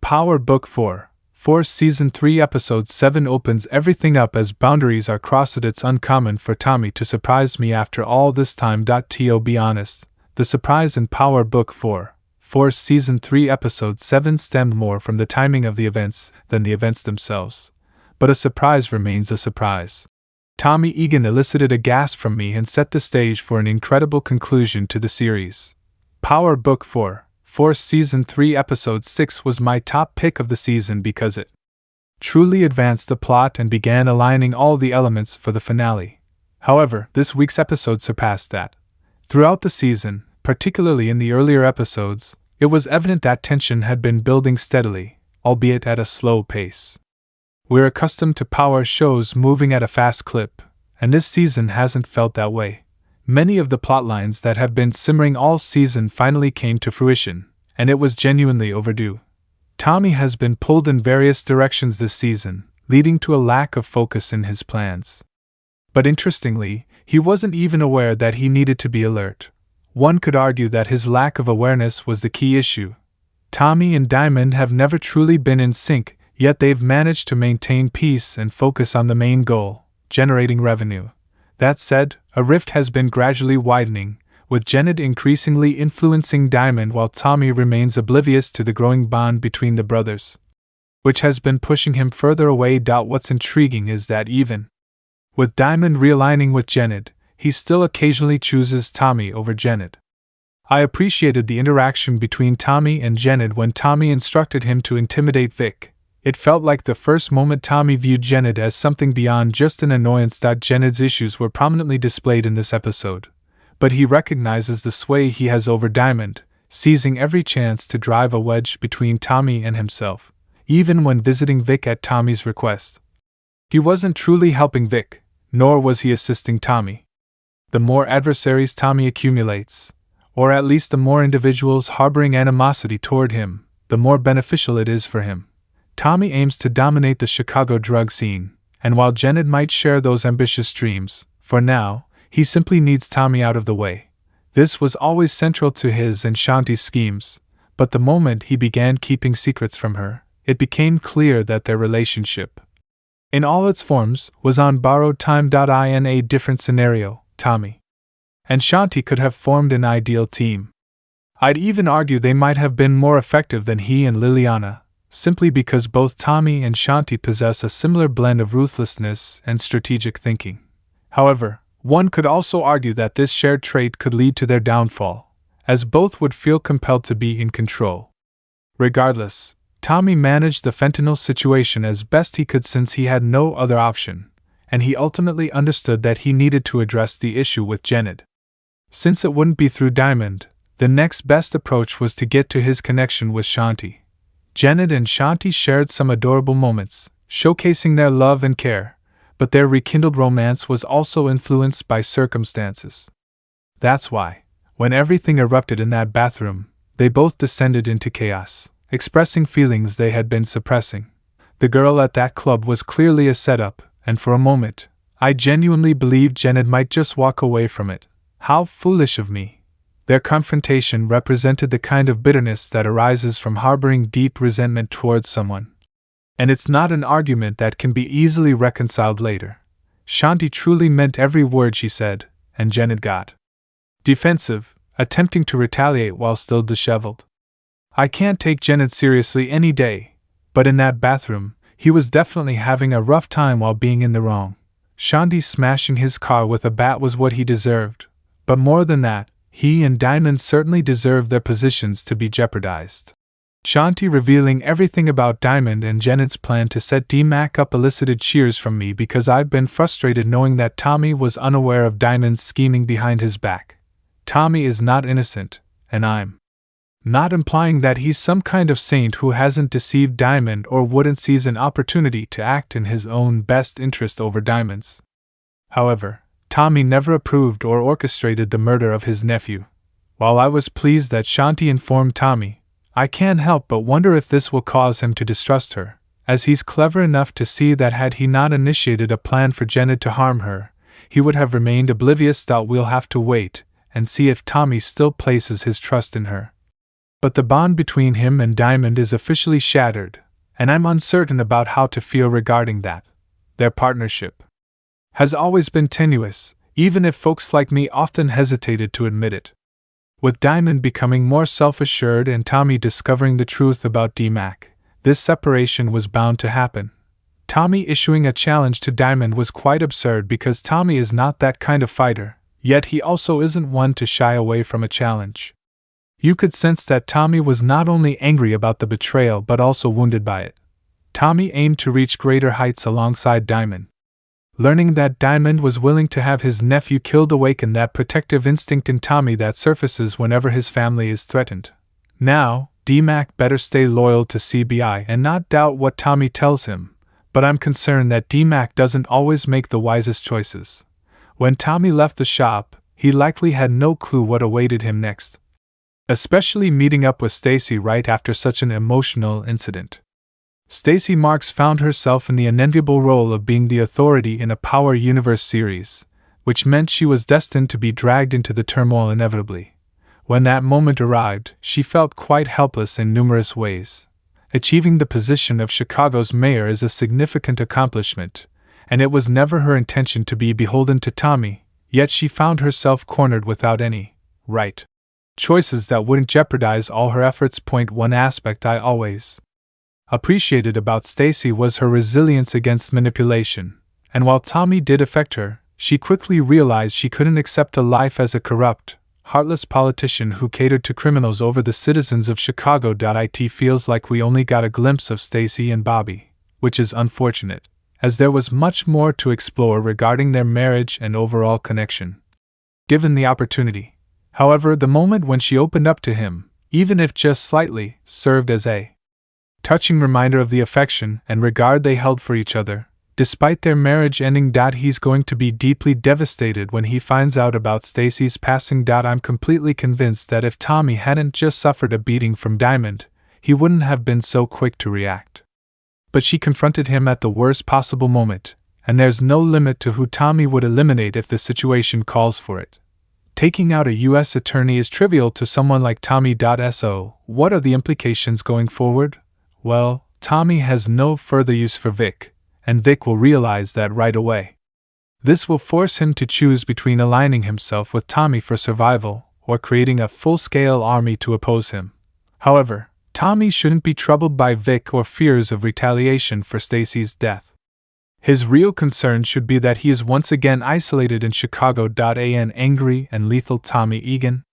Power Book 4, Force Season 3 Episode 7 opens everything up as boundaries are crossed. It's uncommon for Tommy to surprise me after all this time. To be honest, the surprise in Power Book 4, Force Season 3 Episode 7 stemmed more from the timing of the events than the events themselves. But a surprise remains a surprise. Tommy Egan elicited a gasp from me and set the stage for an incredible conclusion to the series. Power Book 4, Force Season 3 Episode 6 was my top pick of the season because it truly advanced the plot and began aligning all the elements for the finale. However, this week's episode surpassed that. Throughout the season, particularly in the earlier episodes, it was evident that tension had been building steadily, albeit at a slow pace. We're accustomed to power shows moving at a fast clip, and this season hasn't felt that way. Many of the plotlines that have been simmering all season finally came to fruition, and it was genuinely overdue. Tommy has been pulled in various directions this season, leading to a lack of focus in his plans. But interestingly, he wasn't even aware that he needed to be alert. One could argue that his lack of awareness was the key issue. Tommy and Diamond have never truly been in sync, yet they've managed to maintain peace and focus on the main goal, generating revenue. That said, a rift has been gradually widening, with Jenard increasingly influencing Diamond while Tommy remains oblivious to the growing bond between the brothers, which has been pushing him further away. What's intriguing is that even with Diamond realigning with Jenard, he still occasionally chooses Tommy over Jenard. I appreciated the interaction between Tommy and Jenard when Tommy instructed him to intimidate Vic. It felt like the first moment Tommy viewed Jenard as something beyond just an annoyance. Jenard's issues were prominently displayed in this episode, but he recognizes the sway he has over Diamond, seizing every chance to drive a wedge between Tommy and himself, even when visiting Vic at Tommy's request. He wasn't truly helping Vic, nor was he assisting Tommy. The more adversaries Tommy accumulates, or at least the more individuals harboring animosity toward him, the more beneficial it is for him. Tommy aims to dominate the Chicago drug scene, and while Jenard might share those ambitious dreams, for now, he simply needs Tommy out of the way. This was always central to his and Shanti's schemes, but the moment he began keeping secrets from her, it became clear that their relationship, in all its forms, was on borrowed time. In a different scenario, Tommy and Shanti could have formed an ideal team. I'd even argue they might have been more effective than he and Liliana, simply because both Tommy and Shanti possess a similar blend of ruthlessness and strategic thinking. However, one could also argue that this shared trait could lead to their downfall, as both would feel compelled to be in control. Regardless, Tommy managed the fentanyl situation as best he could since he had no other option, and he ultimately understood that he needed to address the issue with Jenard. Since it wouldn't be through Diamond, the next best approach was to get to his connection with Shanti. Jenard and Shanti shared some adorable moments, showcasing their love and care, but their rekindled romance was also influenced by circumstances. That's why, when everything erupted in that bathroom, they both descended into chaos, expressing feelings they had been suppressing. The girl at that club was clearly a setup, and for a moment, I genuinely believed Jenard might just walk away from it. How foolish of me. Their confrontation represented the kind of bitterness that arises from harboring deep resentment towards someone. And it's not an argument that can be easily reconciled later. Shanti truly meant every word she said, and Jenard got defensive, attempting to retaliate while still disheveled. I can't take Jenard seriously any day, but in that bathroom, he was definitely having a rough time while being in the wrong. Shanti smashing his car with a bat was what he deserved, but more than that, he and Diamond certainly deserved their positions to be jeopardized. Shanti revealing everything about Diamond and Jenard's plan to set D-Mac up elicited cheers from me because I've been frustrated knowing that Tommy was unaware of Diamond's scheming behind his back. Tommy is not innocent, and I'm not implying that he's some kind of saint who hasn't deceived Diamond or wouldn't seize an opportunity to act in his own best interest over Diamond's. However, Tommy never approved or orchestrated the murder of his nephew. While I was pleased that Shanti informed Tommy, I can't help but wonder if this will cause him to distrust her, as he's clever enough to see that had he not initiated a plan for Jenard to harm her, he would have remained oblivious. We'll have to wait and see if Tommy still places his trust in her. But the bond between him and Diamond is officially shattered, and I'm uncertain about how to feel regarding that. Their partnership has always been tenuous, even if folks like me often hesitated to admit it. With Diamond becoming more self-assured and Tommy discovering the truth about D-Mac, this separation was bound to happen. Tommy issuing a challenge to Diamond was quite absurd because Tommy is not that kind of fighter, yet he also isn't one to shy away from a challenge. You could sense that Tommy was not only angry about the betrayal but also wounded by it. Tommy aimed to reach greater heights alongside Diamond. Learning that Diamond was willing to have his nephew killed awakened that protective instinct in Tommy that surfaces whenever his family is threatened. Now, D-Mac better stay loyal to CBI and not doubt what Tommy tells him, but I'm concerned that D-Mac doesn't always make the wisest choices. When Tommy left the shop, he likely had no clue what awaited him next. Especially meeting up with Stacy right after such an emotional incident. Stacy Marx found herself in the unenviable role of being the authority in a Power Universe series, which meant she was destined to be dragged into the turmoil inevitably. When that moment arrived, she felt quite helpless in numerous ways. Achieving the position of Chicago's mayor is a significant accomplishment, and it was never her intention to be beholden to Tommy, yet she found herself cornered without any right choices that wouldn't jeopardize all her efforts. One aspect I always appreciated about Stacy was her resilience against manipulation, and while Tommy did affect her, she quickly realized she couldn't accept a life as a corrupt, heartless politician who catered to criminals over the citizens of Chicago. It feels like we only got a glimpse of Stacy and Bobby, which is unfortunate, as there was much more to explore regarding their marriage and overall connection. Given the opportunity, however, the moment when she opened up to him, even if just slightly, served as a touching reminder of the affection and regard they held for each other. Despite their marriage ending, he's going to be deeply devastated when he finds out about Stacy's passing. I'm completely convinced that if Tommy hadn't just suffered a beating from Diamond, he wouldn't have been so quick to react. But she confronted him at the worst possible moment, and there's no limit to who Tommy would eliminate if the situation calls for it. Taking out a U.S. attorney is trivial to someone like Tommy. So, what are the implications going forward? Well, Tommy has no further use for Vic, and Vic will realize that right away. This will force him to choose between aligning himself with Tommy for survival or creating a full-scale army to oppose him. However, Tommy shouldn't be troubled by Vic or fears of retaliation for Stacy's death. His real concern should be that he is once again isolated in Chicago. An angry and lethal Tommy Egan.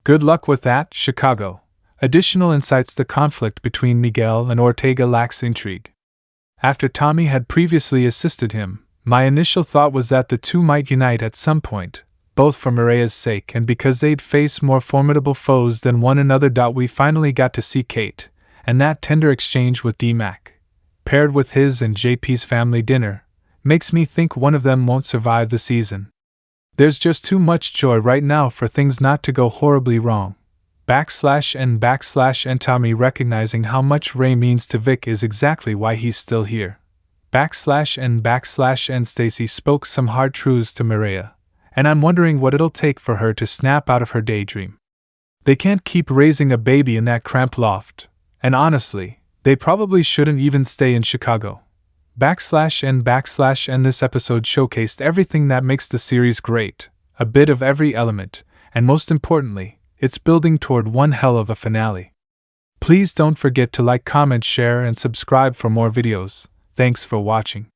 Good luck with that, Chicago. Additional insights: the conflict between Miguel and Ortega lacks intrigue. After Tommy had previously assisted him, my initial thought was that the two might unite at some point, both for Maria's sake and because they'd face more formidable foes than one another. We finally got to see Kate, and that tender exchange with D-Mac, paired with his and JP's family dinner, makes me think one of them won't survive the season. There's just too much joy right now for things not to go horribly wrong. /N/N Tommy recognizing how much Ray means to Vic is exactly why he's still here. /N/N Stacy spoke some hard truths to Maria, and I'm wondering what it'll take for her to snap out of her daydream. They can't keep raising a baby in that cramped loft, and honestly, they probably shouldn't even stay in Chicago. /N/N This episode showcased everything that makes the series great, a bit of every element, and most importantly, it's building toward one hell of a finale. Please don't forget to like, comment, share, and subscribe for more videos. Thanks for watching.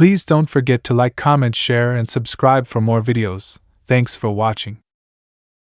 Please don't forget to like, comment, share, and subscribe for more videos. Thanks for watching.